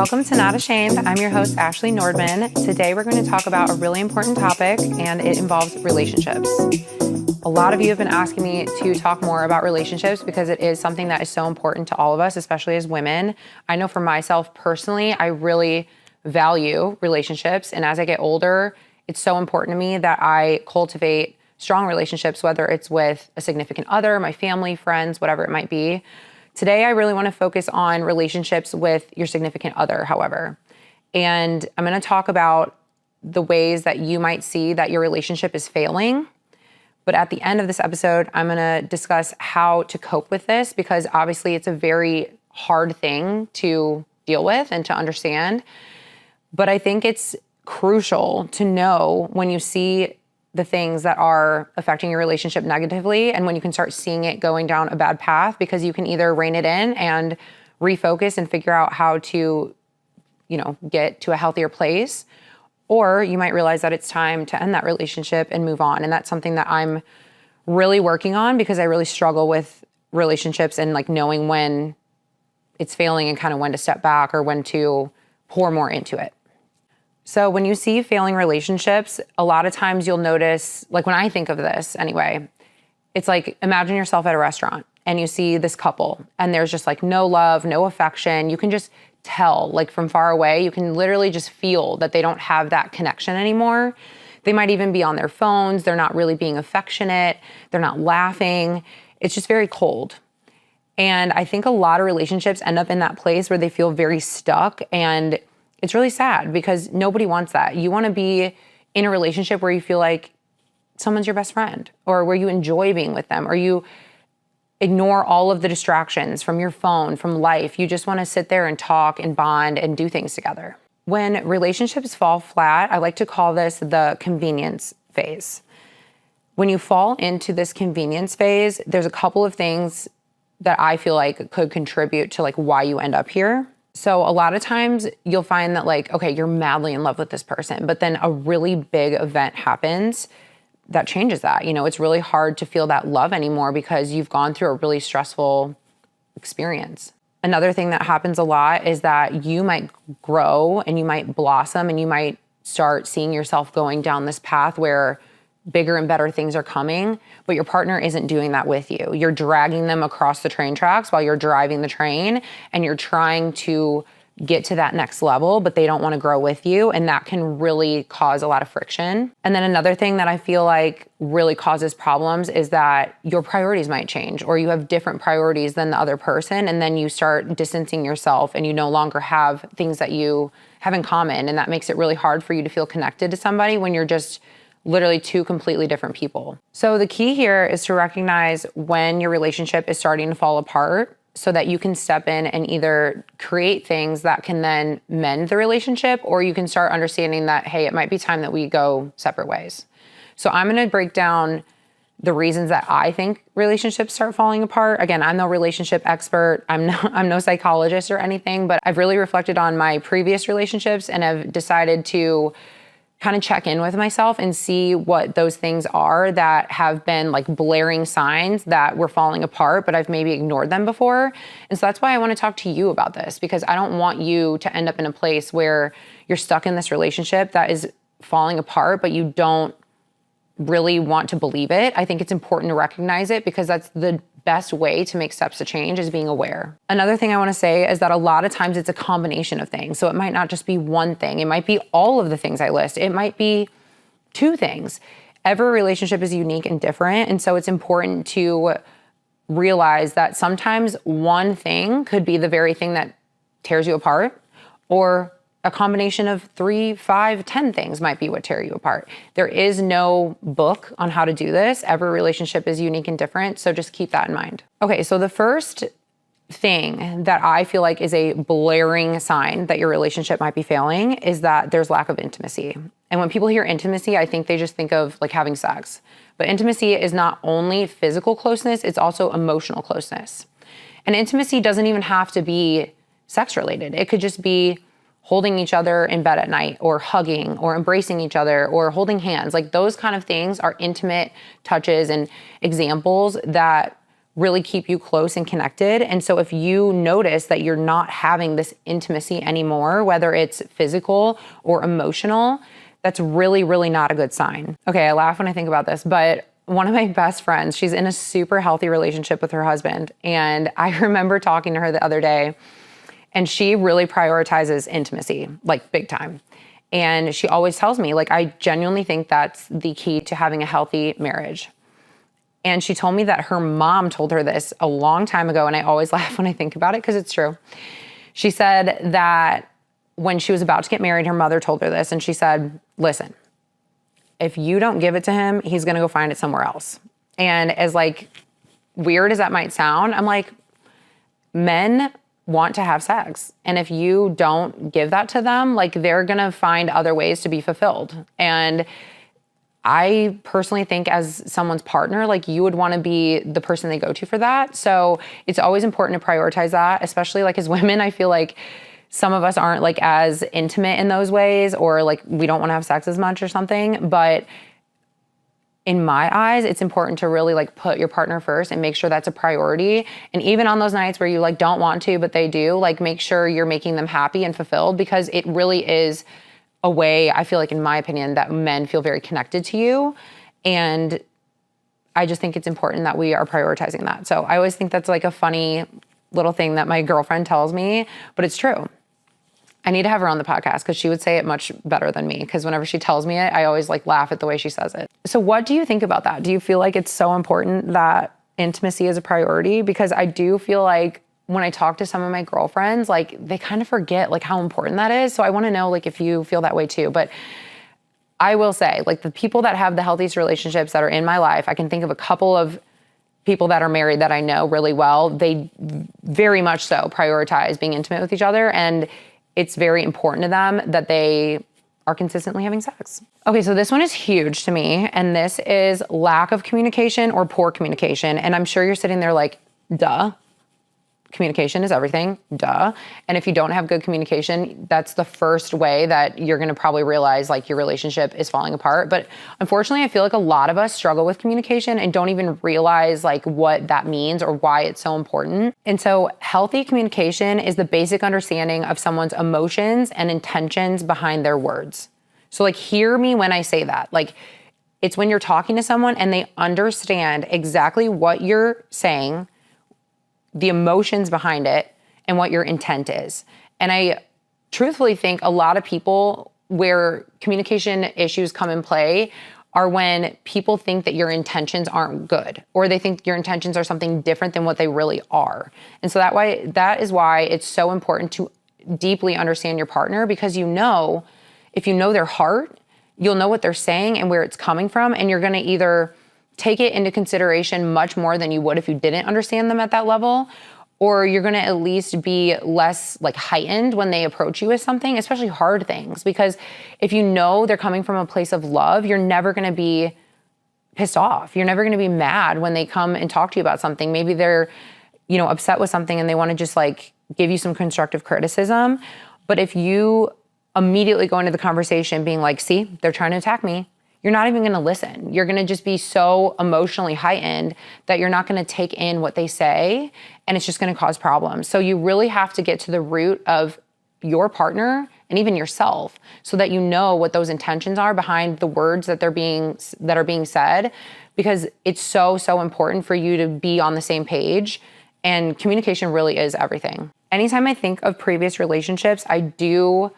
Welcome to Not Ashamed. I'm your host, Ashley Nordman. Today we're going to talk about a really important topic, and it involves relationships. A lot of you have been asking me to talk more about relationships because it is something that is so important to all of us, especially as women. I know for myself personally, I really value relationships, and as I get older, it's so important to me that I cultivate strong relationships, whether it's with a significant other, my family, friends, whatever it might be. Today, I really want to focus on relationships with your significant other, however. And I'm going to talk about the ways that you might see that your relationship is failing. But at the end of this episode, I'm going to discuss how to cope with this, because obviously it's a very hard thing to deal with and to understand. But I think it's crucial to know when you see the things that are affecting your relationship negatively, and when you can start seeing it going down a bad path, because you can either rein it in and refocus and figure out how to, get to a healthier place, or you might realize that it's time to end that relationship and move on. And that's something that I'm really working on, because I really struggle with relationships and knowing when it's failing and kind of when to step back or when to pour more into it. So when you see failing relationships, a lot of times you'll notice, when I think of this anyway, it's imagine yourself at a restaurant and you see this couple and there's just no love, no affection. You can just tell, from far away, you can literally just feel that they don't have that connection anymore. They might even be on their phones. They're not really being affectionate. They're not laughing. It's just very cold. And I think a lot of relationships end up in that place where they feel very stuck, and it's really sad because nobody wants that. You want to be in a relationship where you feel like someone's your best friend, or where you enjoy being with them, or you ignore all of the distractions from your phone, from life. You just want to sit there and talk and bond and do things together. When relationships fall flat, I like to call this the convenience phase. When you fall into this convenience phase, there's a couple of things that I feel like could contribute to why you end up here. So a lot of times you'll find that okay, you're madly in love with this person, but then a really big event happens that changes that. It's really hard to feel that love anymore because you've gone through a really stressful experience. Another thing that happens a lot is that you might grow and you might blossom and you might start seeing yourself going down this path where bigger and better things are coming, but your partner isn't doing that with you. You're dragging them across the train tracks while you're driving the train, and you're trying to get to that next level, but they don't want to grow with you, and that can really cause a lot of friction. And then another thing that I feel like really causes problems is that your priorities might change, or you have different priorities than the other person, and then you start distancing yourself and you no longer have things that you have in common, and that makes it really hard for you to feel connected to somebody when you're just literally two completely different people. So the key here is to recognize when your relationship is starting to fall apart, so that you can step in and either create things that can then mend the relationship, or you can start understanding that, hey, it might be time that we go separate ways. So I'm going to break down the reasons that I think relationships start falling apart. Again, I'm no relationship expert. I'm no psychologist or anything, but I've really reflected on my previous relationships and have decided to kind of check in with myself and see what those things are that have been blaring signs that we're falling apart, but I've maybe ignored them before. And so that's why I want to talk to you about this, because I don't want you to end up in a place where you're stuck in this relationship that is falling apart, but you don't really want to believe it. I think it's important to recognize it, because that's the best way to make steps to change, is being aware. Another thing I want to say is that a lot of times it's a combination of things. So it might not just be one thing. It might be all of the things I list. It might be two things. Every relationship is unique and different. And so it's important to realize that sometimes one thing could be the very thing that tears you apart, or a combination of 3, 5, 10 things might be what tear you apart. There is no book on how to do this. Every relationship is unique and different, so just keep that in mind. Okay, so the first thing that I feel like is a blaring sign that your relationship might be failing is that there's lack of intimacy. And when people hear intimacy, I think they just think of having sex. But intimacy is not only physical closeness, it's also emotional closeness. And intimacy doesn't even have to be sex related. It could just be holding each other in bed at night, or hugging, or embracing each other, or holding hands. Those kind of things are intimate touches and examples that really keep you close and connected. And so if you notice that you're not having this intimacy anymore, whether it's physical or emotional, that's really, really not a good sign. Okay, I laugh when I think about this, but one of my best friends, she's in a super healthy relationship with her husband. And I remember talking to her the other day, and she really prioritizes intimacy, like big time. And she always tells me, like, I genuinely think that's the key to having a healthy marriage. And she told me that her mom told her this a long time ago, and I always laugh when I think about it because it's true. She said that when she was about to get married, her mother told her this, and she said, listen, if you don't give it to him, he's gonna go find it somewhere else. And as like weird as that might sound, I'm like, men want to have sex. And if you don't give that to them, like they're gonna find other ways to be fulfilled. And I personally think as someone's partner, like you would want to be the person they go to for that. So it's always important to prioritize that, especially like as women. I feel like some of us aren't like as intimate in those ways, or like we don't want to have sex as much or something. But in my eyes, it's important to really like put your partner first and make sure that's a priority. And even on those nights where you like don't want to, but they do, like make sure you're making them happy and fulfilled, because it really is a way, I feel like, in my opinion, that men feel very connected to you. And I just think it's important that we are prioritizing that. So I always think that's like a funny little thing that my girlfriend tells me, but it's true. I need to have her on the podcast because she would say it much better than me, because whenever she tells me it, I always like laugh at the way she says it. So what do you think about that? Do you feel like it's so important that intimacy is a priority? Because I do feel like when I talk to some of my girlfriends, like they kind of forget like how important that is. So I want to know like if you feel that way too. But I will say, like, the people that have the healthiest relationships that are in my life, I can think of a couple of people that are married that I know really well. They very much so prioritize being intimate with each other, and it's very important to them that they are consistently having sex. Okay, so this one is huge to me, and this is lack of communication or poor communication. And I'm sure you're sitting there like, duh. Communication is everything, duh. And if you don't have good communication, that's the first way that you're gonna probably realize like your relationship is falling apart. But unfortunately, I feel like a lot of us struggle with communication and don't even realize like what that means or why it's so important. And so healthy communication is the basic understanding of someone's emotions and intentions behind their words. So like, hear me when I say that. Like, it's when you're talking to someone and they understand exactly what you're saying, the emotions behind it, and what your intent is. And I truthfully think a lot of people where communication issues come in play are when people think that your intentions aren't good, or they think your intentions are something different than what they really are. And so that is why it's so important to deeply understand your partner, because you know, if you know their heart, you'll know what they're saying and where it's coming from, and you're gonna either take it into consideration much more than you would if you didn't understand them at that level, or you're gonna at least be less like heightened when they approach you with something, especially hard things. Because if you know they're coming from a place of love, you're never gonna be pissed off. You're never gonna be mad when they come and talk to you about something. Maybe they're, upset with something and they wanna just like give you some constructive criticism. But if you immediately go into the conversation being like, see, they're trying to attack me, you're not even gonna listen. You're gonna just be so emotionally heightened that you're not gonna take in what they say, and it's just gonna cause problems. So you really have to get to the root of your partner and even yourself, so that you know what those intentions are behind the words that are being said, because it's so, so important for you to be on the same page, and communication really is everything. Anytime I think of previous relationships, I do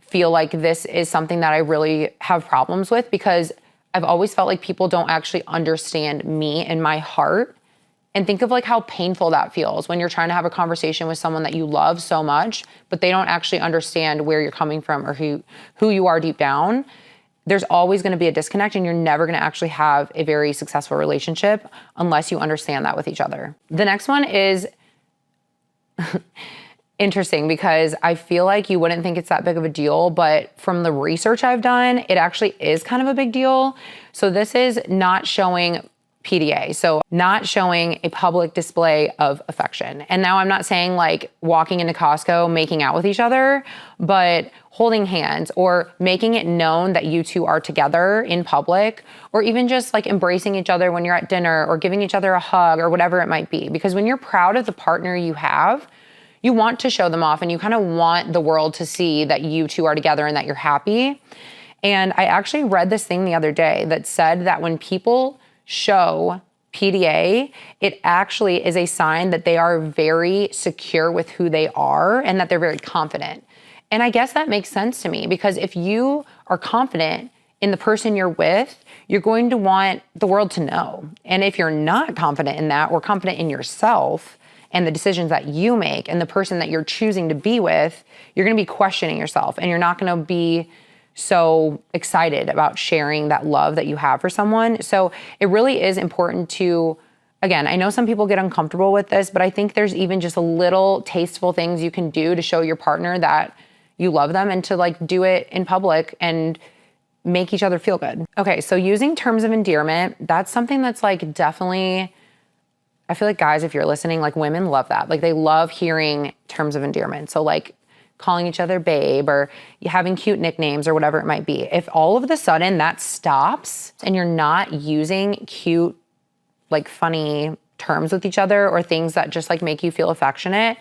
feel like this is something that I really have problems with, because I've always felt like people don't actually understand me and my heart. And think of like how painful that feels when you're trying to have a conversation with someone that you love so much, but they don't actually understand where you're coming from or who you are deep down. There's always gonna be a disconnect, and you're never gonna actually have a very successful relationship unless you understand that with each other. The next one is interesting, because I feel like you wouldn't think it's that big of a deal, but from the research I've done, it actually is kind of a big deal. So this is not showing PDA. So not showing a public display of affection. And now I'm not saying like walking into Costco, making out with each other, but holding hands or making it known that you two are together in public, or even just like embracing each other when you're at dinner or giving each other a hug or whatever it might be. Because when you're proud of the partner you have, you want to show them off and you kind of want the world to see that you two are together and that you're happy. And I actually read this thing the other day that said that when people show PDA, it actually is a sign that they are very secure with who they are and that they're very confident. And I guess that makes sense to me, because if you are confident in the person you're with, you're going to want the world to know. And if you're not confident in that, or confident in yourself and the decisions that you make and the person that you're choosing to be with, you're going to be questioning yourself, and you're not going to be so excited about sharing that love that you have for someone. So it really is important to, again, I know some people get uncomfortable with this, but I think there's even just a little tasteful things you can do to show your partner that you love them, and to like do it in public and make each other feel good. Okay, so using terms of endearment, that's something that's like definitely, I feel like guys, if you're listening, like women love that. Like they love hearing terms of endearment. So like calling each other babe, or having cute nicknames, or whatever it might be. If all of a sudden that stops and you're not using cute, like funny terms with each other, or things that just like make you feel affectionate,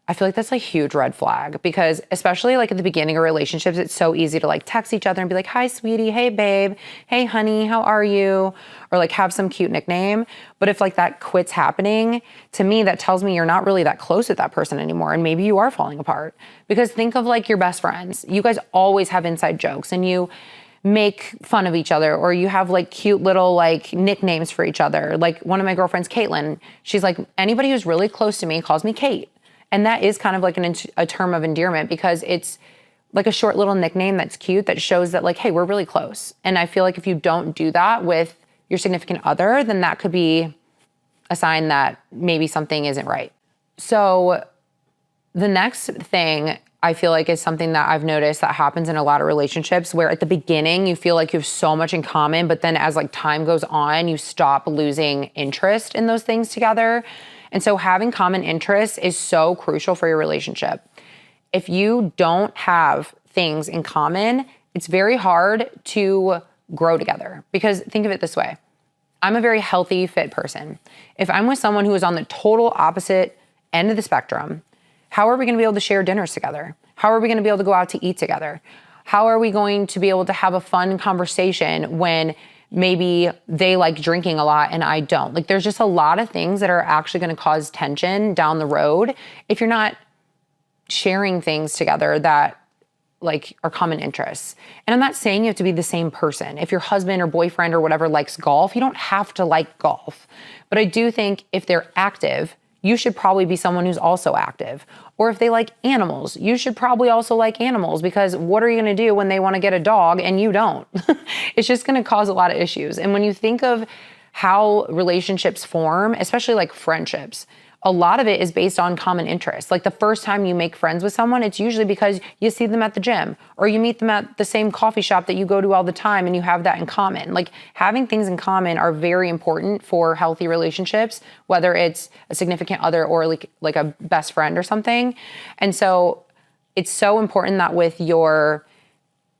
I feel like that's a huge red flag. Because especially like at the beginning of relationships, it's so easy to like text each other and be like, hi sweetie, hey babe, hey honey, how are you? Or like have some cute nickname. But if like that quits happening, to me, that tells me you're not really that close with that person anymore. And maybe you are falling apart. Because think of like your best friends. You guys always have inside jokes, and you make fun of each other, or you have like cute little like nicknames for each other. Like one of my girlfriends, Caitlin, she's like, anybody who's really close to me calls me Kate. And that is kind of like a term of endearment, because it's like a short little nickname that's cute, that shows that like, hey, we're really close. And I feel like if you don't do that with your significant other, then that could be a sign that maybe something isn't right. So the next thing I feel like is something that I've noticed that happens in a lot of relationships, where at the beginning you feel like you have so much in common, but then as like time goes on, you stop losing interest in those things together. And so having common interests is so crucial for your relationship. If you don't have things in common, it's very hard to grow together. Because think of it this way. I'm a very healthy, fit person. If I'm with someone who is on the total opposite end of the spectrum, how are we going to be able to share dinners together? How are we going to be able to go out to eat together? How are we going to be able to have a fun conversation when maybe they like drinking a lot and I don't? Like there's just a lot of things that are actually going to cause tension down the road if you're not sharing things together that like are common interests. And I'm not saying you have to be the same person. If your husband or boyfriend or whatever likes golf, you don't have to like golf. But I do think if they're active, you should probably be someone who's also active. Or if they like animals, you should probably also like animals, because what are you going to do when they want to get a dog and you don't? It's just going to cause a lot of issues. And when you think of how relationships form, especially like friendships, a lot of it is based on common interests. Like the first time you make friends with someone, it's usually because you see them at the gym, or you meet them at the same coffee shop that you go to all the time and you have that in common. Like having things in common are very important for healthy relationships, whether it's a significant other or like a best friend or something. And so it's so important that with your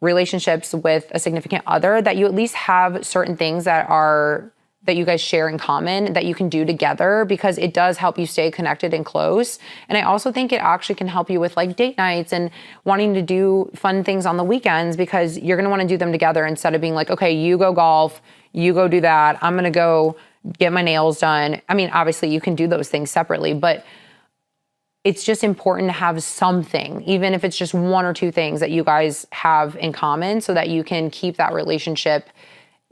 relationships with a significant other, that you at least have certain things that you guys share in common that you can do together, because it does help you stay connected and close. And I also think it actually can help you with like date nights and wanting to do fun things on the weekends, because you're going to want to do them together instead of being like, okay, you go golf, you go do that, I'm going to go get my nails done. I mean, obviously you can do those things separately, but it's just important to have something, even if it's just one or two things that you guys have in common, so that you can keep that relationship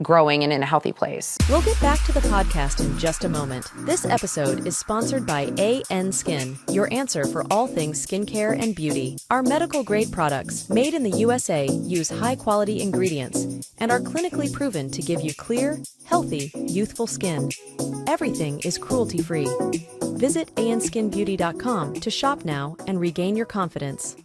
growing and in a healthy place. We'll get back to the podcast in just a moment. This episode is sponsored by AN Skin, your answer for all things skincare and beauty. Our medical-grade products, made in the USA, use high-quality ingredients and are clinically proven to give you clear, healthy, youthful skin. Everything is cruelty-free. Visit anskinbeauty.com to shop now and regain your confidence.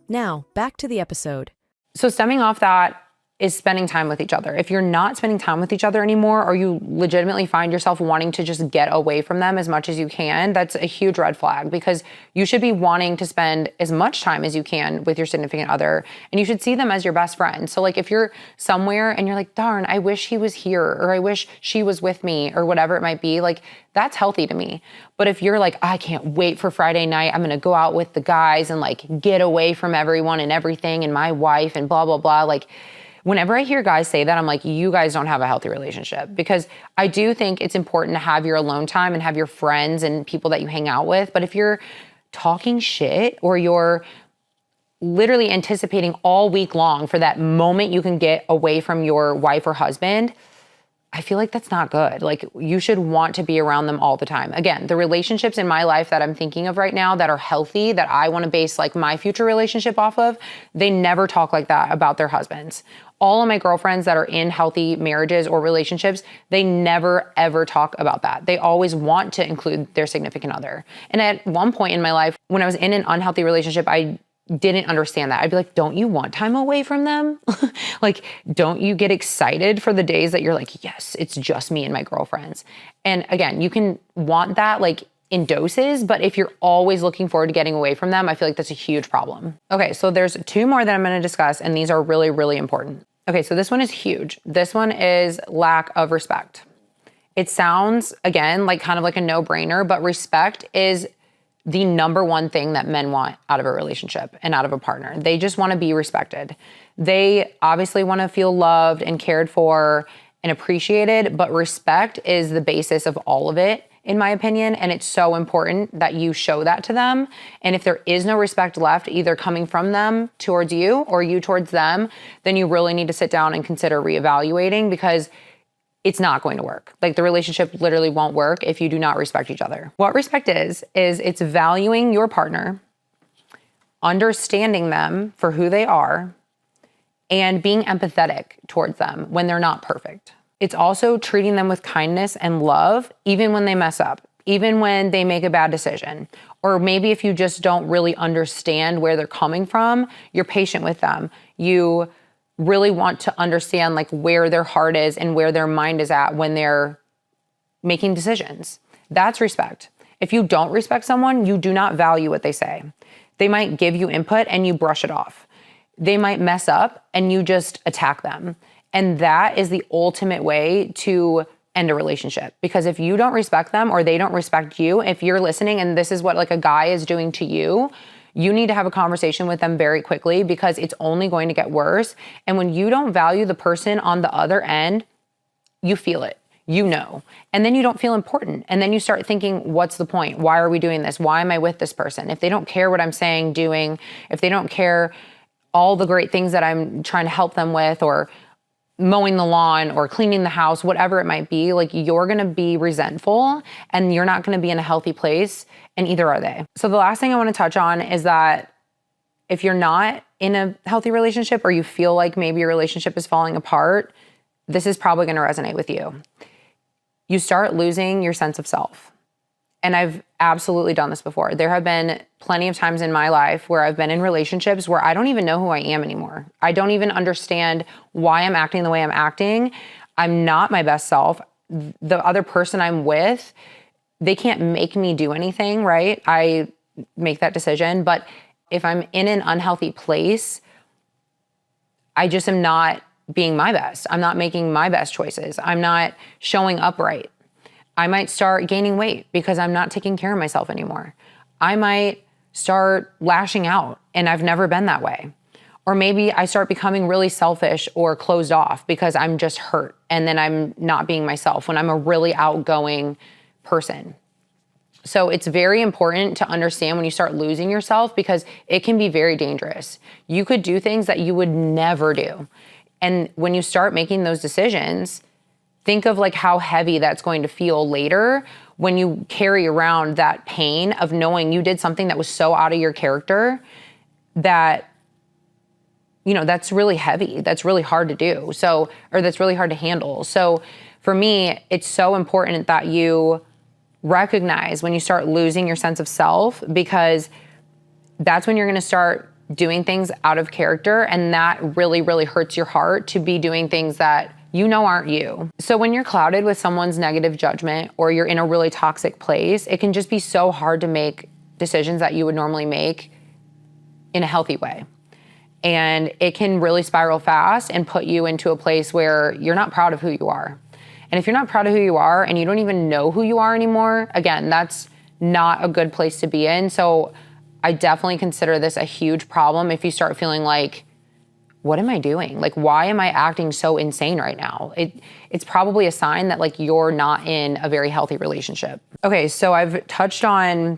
Now, back to the episode. So stemming off that, is spending time with each other. If you're not spending time with each other anymore, or you legitimately find yourself wanting to just get away from them as much as you can, that's a huge red flag, because you should be wanting to spend as much time as you can with your significant other, and you should see them as your best friend. So like if you're somewhere and you're like, darn, I wish he was here, or I wish she was with me, or whatever it might be, like that's healthy to me. But if you're like, I can't wait for Friday night, I'm gonna go out with the guys and like get away from everyone and everything and my wife and blah, blah, blah, like whenever I hear guys say that, I'm like, you guys don't have a healthy relationship, because I do think it's important to have your alone time and have your friends and people that you hang out with. But if you're talking shit, or you're literally anticipating all week long for that moment you can get away from your wife or husband, I feel like that's not good. Like you should want to be around them all the time. Again, the relationships in my life that I'm thinking of right now that are healthy, that I want to base like my future relationship off of, they never talk like that about their husbands. All of my girlfriends that are in healthy marriages or relationships, they never ever talk about that. They always want to include their significant other. And at one point in my life, when I was in an unhealthy relationship, I didn't understand that. I'd be like, don't you want time away from them? Like, don't you get excited for the days that you're like, yes, it's just me and my girlfriends? And again, you can want that like in doses, but if you're always looking forward to getting away from them, I feel like that's a huge problem. Okay, so there's two more that I'm gonna discuss, and these are really, really important. Okay, so this one is huge. This one is lack of respect. It sounds, again, like kind of like a no-brainer, but respect is the number one thing that men want out of a relationship and out of a partner. They just want to be respected. They obviously want to feel loved and cared for and appreciated, but respect is the basis of all of it, in my opinion. And it's so important that you show that to them. And if there is no respect left, either coming from them towards you or you towards them, then you really need to sit down and consider reevaluating, because it's not going to work. Like the relationship literally won't work if you do not respect each other. What respect is it's valuing your partner, understanding them for who they are, and being empathetic towards them when they're not perfect. It's also treating them with kindness and love, even when they mess up, even when they make a bad decision. Or maybe if you just don't really understand where they're coming from, you're patient with them. You really want to understand like where their heart is and where their mind is at when they're making decisions. That's respect. If you don't respect someone, you do not value what they say. They might give you input and you brush it off. They might mess up and you just attack them. And that is the ultimate way to end a relationship. Because if you don't respect them or they don't respect you, if you're listening and this is what like a guy is doing to you, you need to have a conversation with them very quickly, because it's only going to get worse. And when you don't value the person on the other end, you feel it, you know, and then you don't feel important. And then you start thinking, what's the point? Why are we doing this? Why am I with this person? If they don't care what I'm saying, doing, if they don't care all the great things that I'm trying to help them with, or mowing the lawn or cleaning the house, whatever it might be, like you're going to be resentful and you're not going to be in a healthy place, and either are they. So the last thing I want to touch on is that if you're not in a healthy relationship, or you feel like maybe your relationship is falling apart, this is probably going to resonate with you. You start losing your sense of self. And I've absolutely done this before. There have been plenty of times in my life where I've been in relationships where I don't even know who I am anymore. I don't even understand why I'm acting the way I'm acting. I'm not my best self. The other person I'm with, they can't make me do anything, right? I make that decision. But if I'm in an unhealthy place, I just am not being my best. I'm not making my best choices. I'm not showing up right. I might start gaining weight because I'm not taking care of myself anymore. I might start lashing out, and I've never been that way. Or maybe I start becoming really selfish or closed off because I'm just hurt, and then I'm not being myself when I'm a really outgoing person. So it's very important to understand when you start losing yourself, because it can be very dangerous. You could do things that you would never do. And when you start making those decisions, think of like how heavy that's going to feel later when you carry around that pain of knowing you did something that was so out of your character that, you know, that's really heavy. That's really hard to do. So, or that's really hard to handle. So for me, it's so important that you recognize when you start losing your sense of self, because that's when you're going to start doing things out of character, and that really, really hurts your heart to be doing things that you know aren't you. So when you're clouded with someone's negative judgment or you're in a really toxic place, it can just be so hard to make decisions that you would normally make in a healthy way. And it can really spiral fast and put you into a place where you're not proud of who you are. And if you're not proud of who you are and you don't even know who you are anymore, again, that's not a good place to be in. So I definitely consider this a huge problem if you start feeling like, what am I doing? Like, why am I acting so insane right now? It's probably a sign that like you're not in a very healthy relationship. Okay, so I've touched on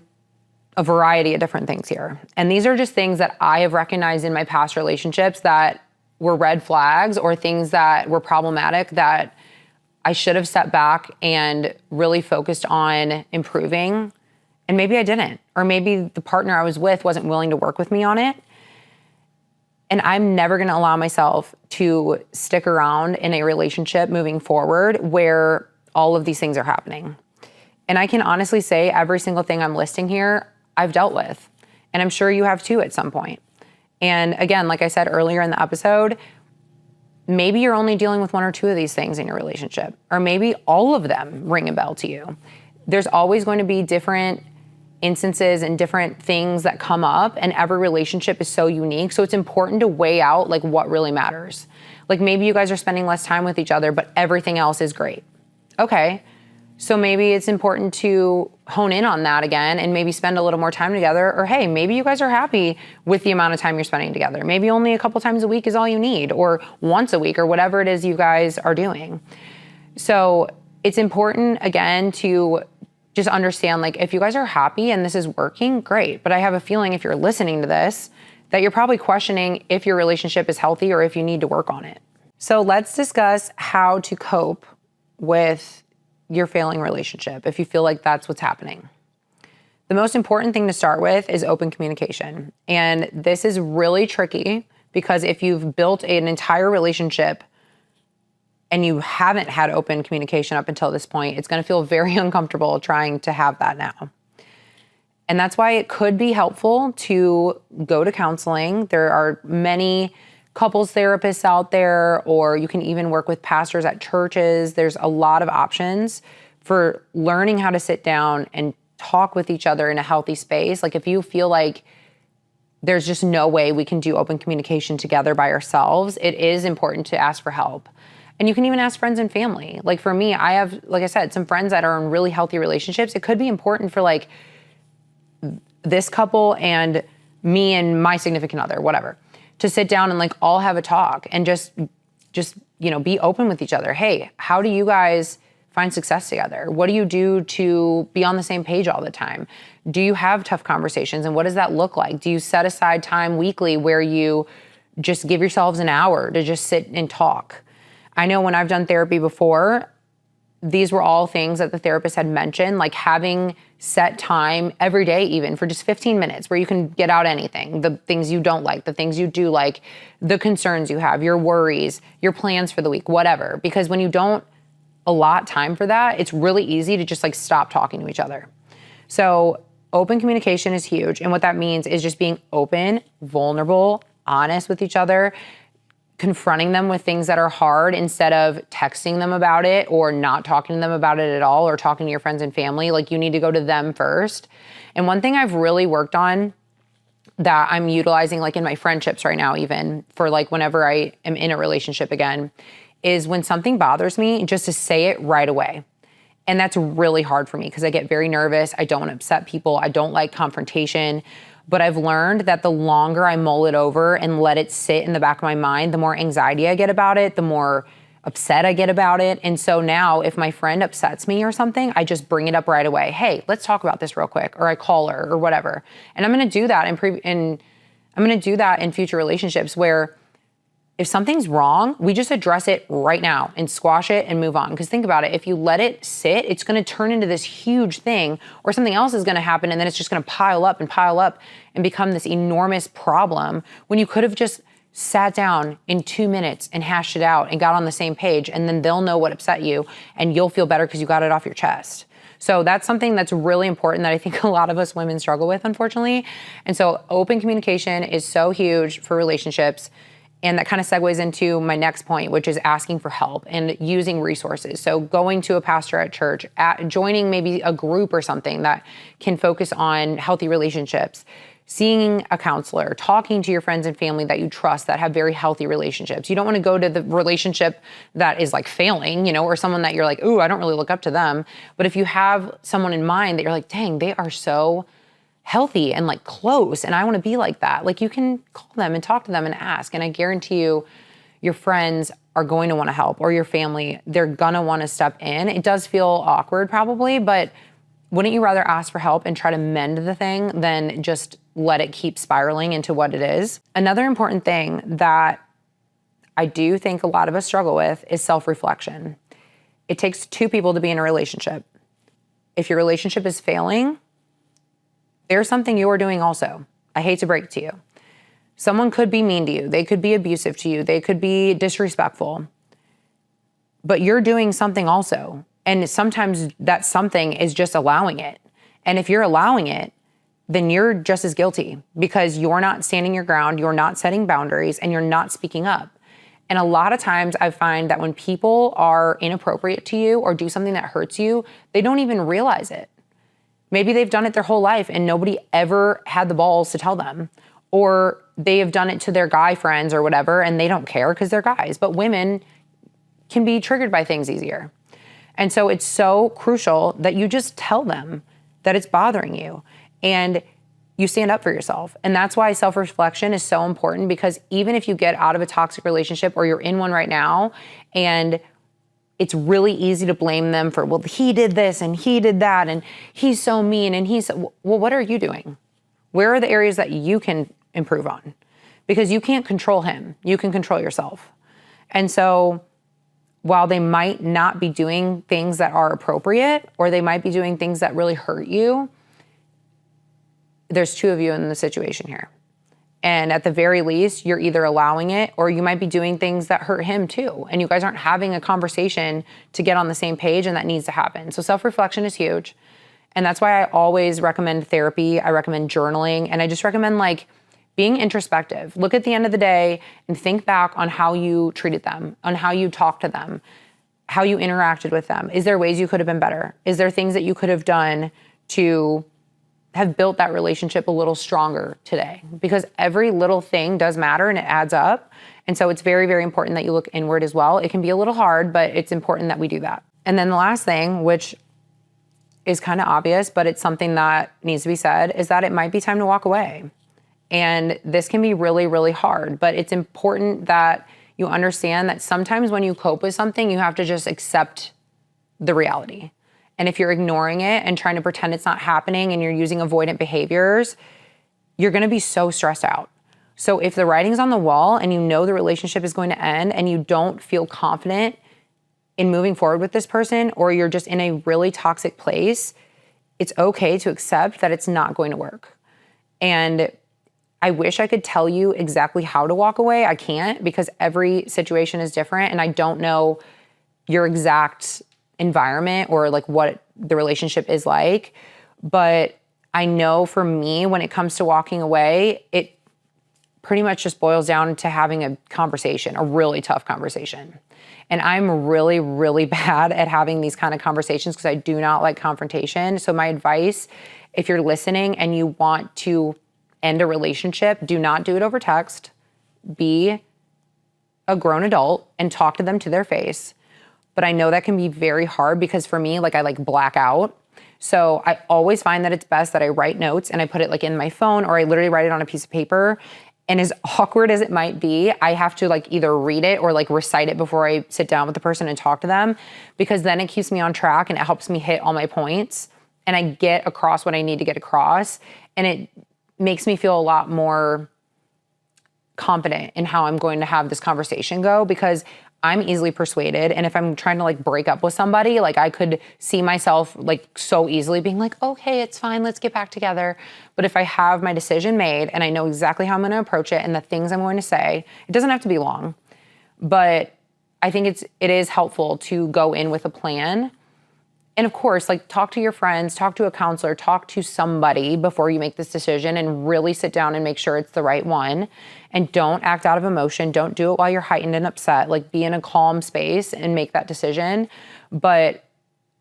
a variety of different things here. And these are just things that I have recognized in my past relationships that were red flags or things that were problematic that I should have stepped back and really focused on improving. And maybe I didn't. Or maybe the partner I was with wasn't willing to work with me on it. And I'm never going to allow myself to stick around in a relationship moving forward where all of these things are happening. And I can honestly say every single thing I'm listing here, I've dealt with. And I'm sure you have too at some point. And again, like I said earlier in the episode, maybe you're only dealing with one or two of these things in your relationship, or maybe all of them ring a bell to you. There's always going to be different instances and different things that come up, and every relationship is so unique. So it's important to weigh out like what really matters. Like maybe you guys are spending less time with each other, but everything else is great. Okay. So maybe it's important to hone in on that again and maybe spend a little more time together. Or hey, maybe you guys are happy with the amount of time you're spending together. Maybe only a couple times a week is all you need, or once a week, or whatever it is you guys are doing. So it's important again to just understand, like, if you guys are happy and this is working, great. But I have a feeling if you're listening to this, that you're probably questioning if your relationship is healthy or if you need to work on it. So let's discuss how to cope with your failing relationship if you feel like that's what's happening. The most important thing to start with is open communication. And this is really tricky because if you've built an entire relationship and you haven't had open communication up until this point, it's going to feel very uncomfortable trying to have that now. And that's why it could be helpful to go to counseling. There are many couples therapists out there, or you can even work with pastors at churches. There's a lot of options for learning how to sit down and talk with each other in a healthy space. Like if you feel like there's just no way we can do open communication together by ourselves, it is important to ask for help. And you can even ask friends and family. Like for me, I have, like I said, some friends that are in really healthy relationships. It could be important for like this couple and me and my significant other, whatever, to sit down and like all have a talk and just, you know, be open with each other. Hey, how do you guys find success together? What do you do to be on the same page all the time? Do you have tough conversations? And what does that look like? Do you set aside time weekly where you just give yourselves an hour to just sit and talk? I know when I've done therapy before, these were all things that the therapist had mentioned, like having set time every day, even for just 15 minutes, where you can get out anything, the things you don't like, the things you do like, the concerns you have, your worries, your plans for the week, whatever. Because when you don't allot time for that, it's really easy to just like stop talking to each other. So open communication is huge. And what that means is just being open, vulnerable, honest with each other, confronting them with things that are hard instead of texting them about it or not talking to them about it at all or talking to your friends and family. Like you need to go to them first. And one thing I've really worked on that I'm utilizing like in my friendships right now, even for like whenever I am in a relationship again, is when something bothers me, just to say it right away. And that's really hard for me because I get very nervous. I don't want to upset people. I don't like confrontation. But I've learned that the longer I mull it over and let it sit in the back of my mind, the more anxiety I get about it, the more upset I get about it. And so now if my friend upsets me or something, I just bring it up right away. Hey, let's talk about this real quick. Or I call her or whatever. And I'm going to do that in future relationships where if something's wrong, we just address it right now and squash it and move on. Because think about it, if you let it sit, it's going to turn into this huge thing, or something else is going to happen, and then it's just going to pile up and become this enormous problem when you could have just sat down in 2 minutes and hashed it out and got on the same page, and then they'll know what upset you and you'll feel better because you got it off your chest. So that's something that's really important that I think a lot of us women struggle with, unfortunately. And so open communication is so huge for relationships. And that kind of segues into my next point, which is asking for help and using resources. So going to a pastor at church, joining maybe a group or something that can focus on healthy relationships, seeing a counselor, talking to your friends and family that you trust that have very healthy relationships. You don't want to go to the relationship that is like failing, or someone that you're like, ooh, I don't really look up to them. But if you have someone in mind that you're like, dang, they are so healthy and like close, and I want to be like that. Like, you can call them and talk to them and ask. And I guarantee you, your friends are going to want to help, or your family, they're going to want to step in. It does feel awkward probably, but wouldn't you rather ask for help and try to mend the thing than just let it keep spiraling into what it is? Another important thing that I do think a lot of us struggle with is self-reflection. It takes two people to be in a relationship. If your relationship is failing, there's something you're doing also. I hate to break it to you. Someone could be mean to you. They could be abusive to you. They could be disrespectful. But you're doing something also. And sometimes that something is just allowing it. And if you're allowing it, then you're just as guilty because you're not standing your ground, you're not setting boundaries, and you're not speaking up. And a lot of times I find that when people are inappropriate to you or do something that hurts you, they don't even realize it. Maybe they've done it their whole life and nobody ever had the balls to tell them. Or they have done it to their guy friends or whatever, and they don't care because they're guys. But women can be triggered by things easier. And so it's so crucial that you just tell them that it's bothering you and you stand up for yourself. And that's why self-reflection is so important, because even if you get out of a toxic relationship or you're in one right now and it's really easy to blame them for, well, he did this and he did that and he's so mean and well, what are you doing? Where are the areas that you can improve on? Because you can't control him. You can control yourself. And so while they might not be doing things that are appropriate, or they might be doing things that really hurt you, there's two of you in the situation here. And at the very least, you're either allowing it or you might be doing things that hurt him too. And you guys aren't having a conversation to get on the same page, and that needs to happen. So self-reflection is huge. And that's why I always recommend therapy. I recommend journaling. And I just recommend like being introspective. Look at the end of the day and think back on how you treated them, on how you talked to them, how you interacted with them. Is there ways you could have been better? Is there things that you could have done to have built that relationship a little stronger today? Because every little thing does matter and it adds up. And so it's very, very important that you look inward as well. It can be a little hard, but it's important that we do that. And then the last thing, which is kind of obvious, but it's something that needs to be said, is that it might be time to walk away. And this can be really, really hard, but it's important that you understand that sometimes when you cope with something, you have to just accept the reality. And if you're ignoring it and trying to pretend it's not happening and you're using avoidant behaviors, you're going to be so stressed out. So if the writing's on the wall and you know the relationship is going to end and you don't feel confident in moving forward with this person, or you're just in a really toxic place, it's okay to accept that it's not going to work. And I wish I could tell you exactly how to walk away. I can't, because every situation is different and I don't know your exact environment or like what the relationship is like. But I know for me, when it comes to walking away, it pretty much just boils down to having a conversation, a really tough conversation. And I'm really, really bad at having these kind of conversations because I do not like confrontation. So my advice, if you're listening and you want to end a relationship, do not do it over text. Be a grown adult and talk to them to their face. But I know that can be very hard because for me, like I like black out. So I always find that it's best that I write notes and I put it like in my phone, or I literally write it on a piece of paper. And as awkward as it might be, I have to like either read it or like recite it before I sit down with the person and talk to them, because then it keeps me on track and it helps me hit all my points and I get across what I need to get across. And it makes me feel a lot more confident in how I'm going to have this conversation go, because I'm easily persuaded. And if I'm trying to like break up with somebody, like I could see myself like so easily being like, okay, it's fine, let's get back together. But if I have my decision made and I know exactly how I'm going to approach it and the things I'm going to say, it doesn't have to be long, but I think it is helpful to go in with a plan And of course, like talk to your friends, talk to a counselor, talk to somebody before you make this decision and really sit down and make sure it's the right one. And don't act out of emotion. Don't do it while you're heightened and upset. Like be in a calm space and make that decision. But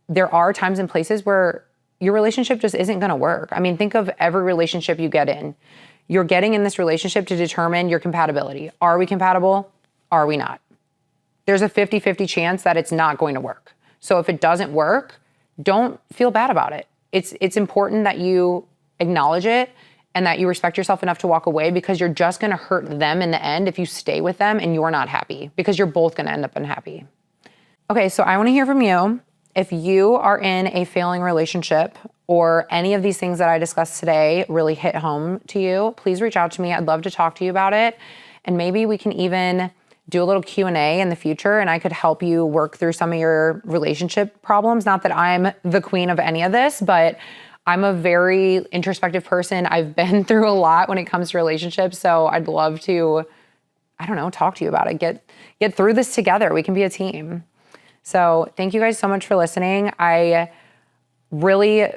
there are times and places where your relationship just isn't going to work. I mean, think of every relationship you get in. You're getting in this relationship to determine your compatibility. Are we compatible? Are we not? There's a 50-50 chance that it's not going to work. So if it doesn't work, don't feel bad about it. It's important that you acknowledge it and that you respect yourself enough to walk away, because you're just going to hurt them in the end if you stay with them and you're not happy, because you're both going to end up unhappy. Okay, so I want to hear from you. If you are in a failing relationship or any of these things that I discussed today really hit home to you, please reach out to me. I'd love to talk to you about it. And maybe we can even do a little Q&A in the future, and I could help you work through some of your relationship problems. Not that I'm the queen of any of this, but I'm a very introspective person. I've been through a lot when it comes to relationships. So I'd love to, I don't know, talk to you about it. Get through this together. We can be a team. So thank you guys so much for listening. I really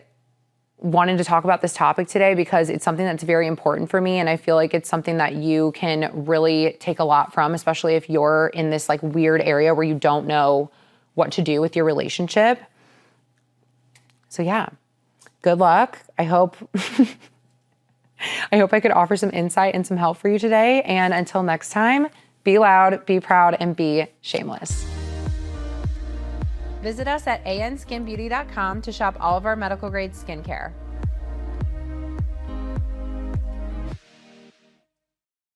wanted to talk about this topic today because it's something that's very important for me. And I feel like it's something that you can really take a lot from, especially if you're in this like weird area where you don't know what to do with your relationship. So yeah, good luck. I hope I could offer some insight and some help for you today. And until next time, be loud, be proud, and be shameless. Visit us at anskinbeauty.com to shop all of our medical grade skincare.